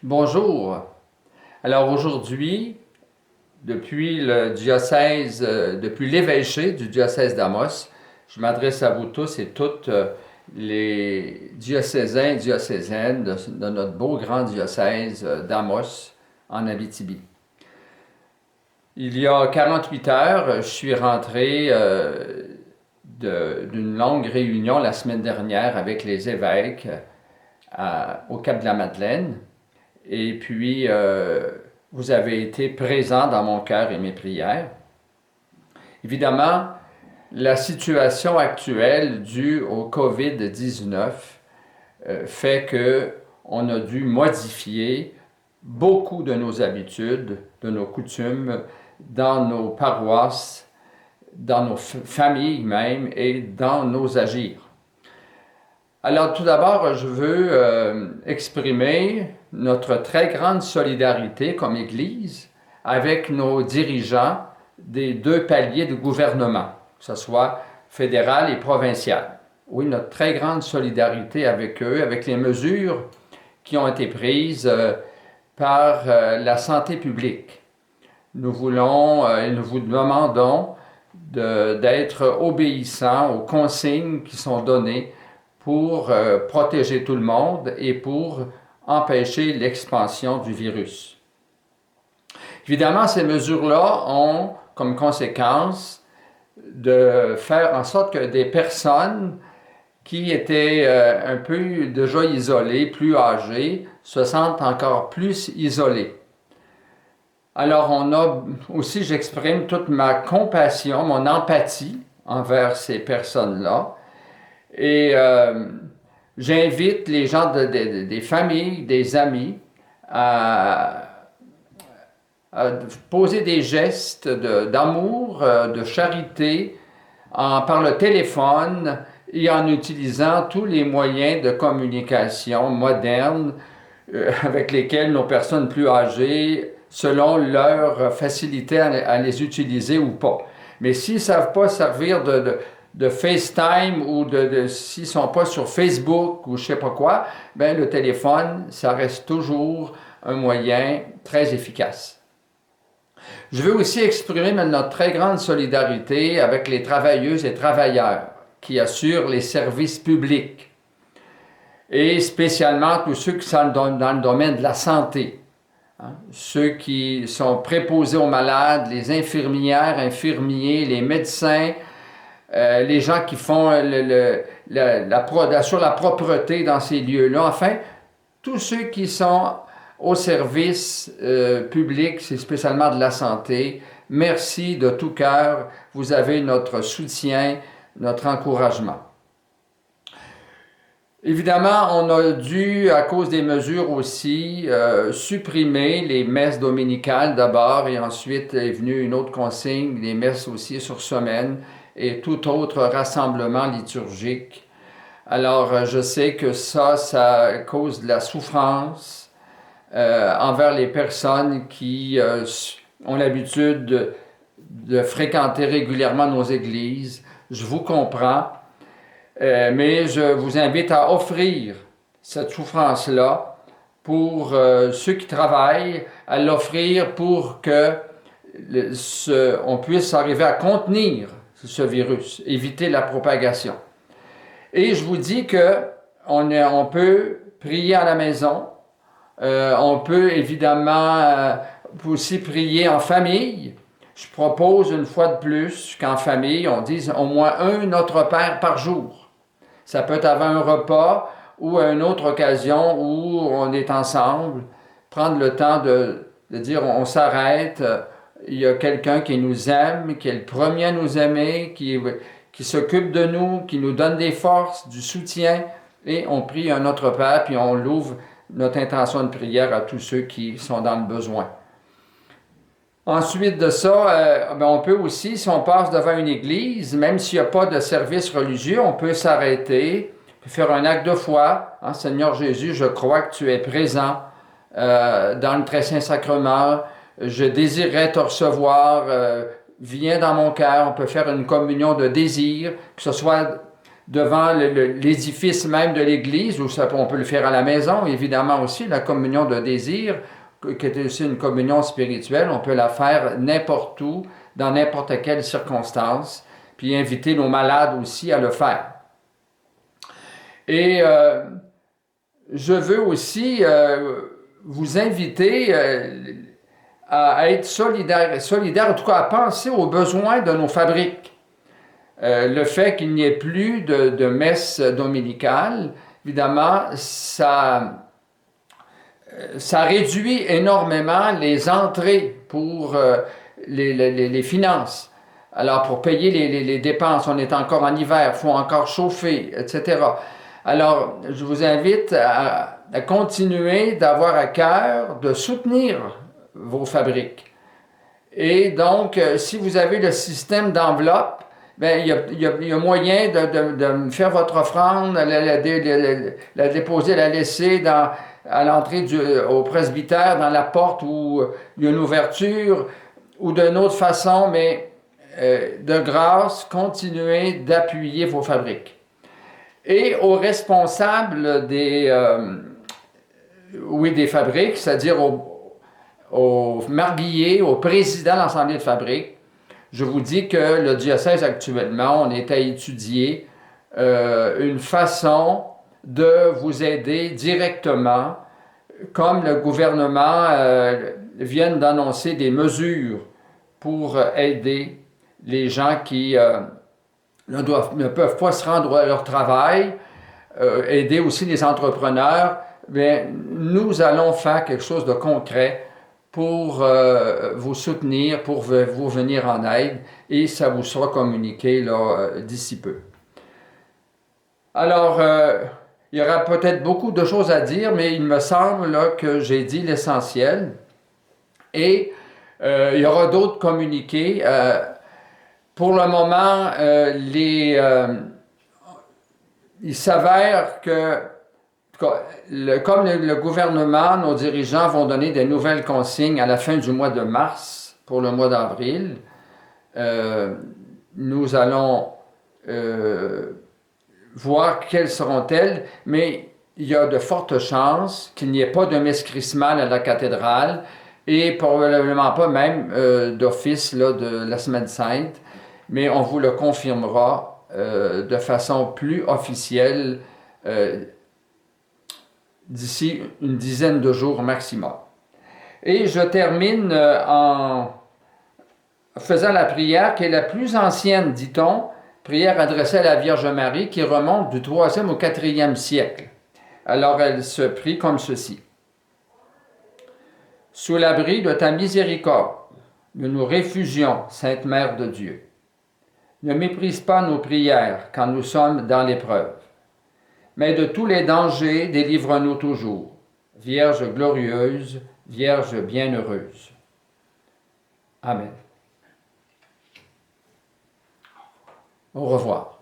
Bonjour. Alors aujourd'hui, depuis l'évêché du diocèse d'Amos, je m'adresse à vous tous et toutes les diocésains et diocésaines de notre beau grand diocèse d'Amos en Abitibi. Il y a 48 heures, je suis rentré d'une longue réunion la semaine dernière avec les évêques au Cap-de-la-Madeleine. Et puis, vous avez été présent dans mon cœur et mes prières. Évidemment, la situation actuelle due au COVID-19 fait qu'on a dû modifier beaucoup de nos habitudes, de nos coutumes, dans nos paroisses, dans nos familles même et dans nos agirs. Alors tout d'abord, je veux exprimer notre très grande solidarité comme Église avec nos dirigeants des deux paliers de gouvernement, que ce soit fédéral et provincial. Oui, notre très grande solidarité avec eux, avec les mesures qui ont été prises par la santé publique. Nous voulons et nous vous demandons d'être obéissants aux consignes qui sont données pour protéger tout le monde et pour empêcher l'expansion du virus. Évidemment, ces mesures-là ont comme conséquence de faire en sorte que des personnes qui étaient un peu déjà isolées, plus âgées, se sentent encore plus isolées. Alors j'exprime toute ma compassion, mon empathie envers ces personnes-là. Et j'invite les gens des familles, des amis à poser des gestes d'amour, de charité par le téléphone et en utilisant tous les moyens de communication modernes avec lesquels nos personnes plus âgées, selon leur facilité à les utiliser ou pas. Mais s'ils ne savent pas servir de FaceTime ou s'ils ne sont pas sur Facebook ou je ne sais pas quoi, ben le téléphone, ça reste toujours un moyen très efficace. Je veux aussi exprimer notre très grande solidarité avec les travailleuses et travailleurs qui assurent les services publics et spécialement tous ceux qui sont dans le domaine de la santé. Ceux qui sont préposés aux malades, les infirmières, infirmiers, les médecins, les gens qui font assurent la propreté dans ces lieux-là, enfin, tous ceux qui sont au service public, c'est spécialement de la santé. Merci de tout cœur, vous avez notre soutien, notre encouragement. Évidemment, on a dû, à cause des mesures aussi, supprimer les messes dominicales d'abord et ensuite est venue une autre consigne, les messes aussi sur semaine et tout autre rassemblement liturgique. Alors, je sais que ça cause de la souffrance envers les personnes qui ont l'habitude de fréquenter régulièrement nos églises. Je vous comprends. Mais je vous invite à offrir cette souffrance-là pour ceux qui travaillent, à l'offrir pour que on puisse arriver à contenir ce virus, éviter la propagation. Et je vous dis qu'on peut prier à la maison, on peut évidemment aussi prier en famille. Je propose une fois de plus qu'en famille, on dise au moins un Notre Père par jour. Ça peut être avant un repas ou à une autre occasion où on est ensemble, prendre le temps de dire on s'arrête, il y a quelqu'un qui nous aime, qui est le premier à nous aimer, qui s'occupe de nous, qui nous donne des forces, du soutien, et on prie un Notre Père, puis on l'ouvre notre intention de prière à tous ceux qui sont dans le besoin. Ensuite de ça, on peut aussi, si on passe devant une église, même s'il n'y a pas de service religieux, on peut s'arrêter, faire un acte de foi. Seigneur Jésus, je crois que tu es présent dans le très saint sacrement. Je désirerais te recevoir. Viens dans mon cœur. On peut faire une communion de désir, que ce soit devant l'édifice même de l'Église, ou ça, on peut le faire à la maison, évidemment aussi, la communion de désir, qui est aussi une communion spirituelle, on peut la faire n'importe où, dans n'importe quelle circonstance, puis inviter nos malades aussi à le faire. Et je veux aussi vous inviter à être solidaire, en tout cas à penser aux besoins de nos fabriques. Le fait qu'il n'y ait plus de messe dominicale, évidemment, ça réduit énormément les entrées pour les finances. Alors, pour payer les dépenses, on est encore en hiver, il faut encore chauffer, etc. Alors, je vous invite à continuer d'avoir à cœur de soutenir vos fabriques. Et donc, si vous avez le système d'enveloppe, bien, il y a moyen de faire votre offrande, la déposer, la laisser à l'entrée au presbytère, dans la porte où il y a une ouverture, ou d'une autre façon, mais de grâce, continuez d'appuyer vos fabriques. Et aux responsables des fabriques, c'est-à-dire aux marguilliers, aux présidents de l'Assemblée de fabrique, je vous dis que le diocèse actuellement, on est à étudier une façon de vous aider directement, comme le gouvernement vient d'annoncer des mesures pour aider les gens qui ne peuvent pas se rendre à leur travail, aider aussi les entrepreneurs. Bien, nous allons faire quelque chose de concret pour vous soutenir, pour vous venir en aide, et ça vous sera communiqué d'ici peu. Alors, il y aura peut-être beaucoup de choses à dire, mais il me semble là, que j'ai dit l'essentiel. Et il y aura d'autres communiqués. Pour le moment, il s'avère que, comme le gouvernement, nos dirigeants vont donner des nouvelles consignes à la fin du mois de mars, pour le mois d'avril, nous allons voir quelles seront-elles, mais il y a de fortes chances qu'il n'y ait pas de messe chrismale à la cathédrale, et probablement pas même d'office de la Semaine Sainte, mais on vous le confirmera de façon plus officielle d'ici une dizaine de jours maximum. Et je termine en faisant la prière qui est la plus ancienne, dit-on, prière adressée à la Vierge Marie qui remonte du 3e au 4e siècle. Alors elle se prie comme ceci. Sous l'abri de ta miséricorde, nous nous réfugions, Sainte Mère de Dieu. Ne méprise pas nos prières quand nous sommes dans l'épreuve, mais de tous les dangers, délivre-nous toujours. Vierge glorieuse, Vierge bienheureuse. Amen. Au revoir.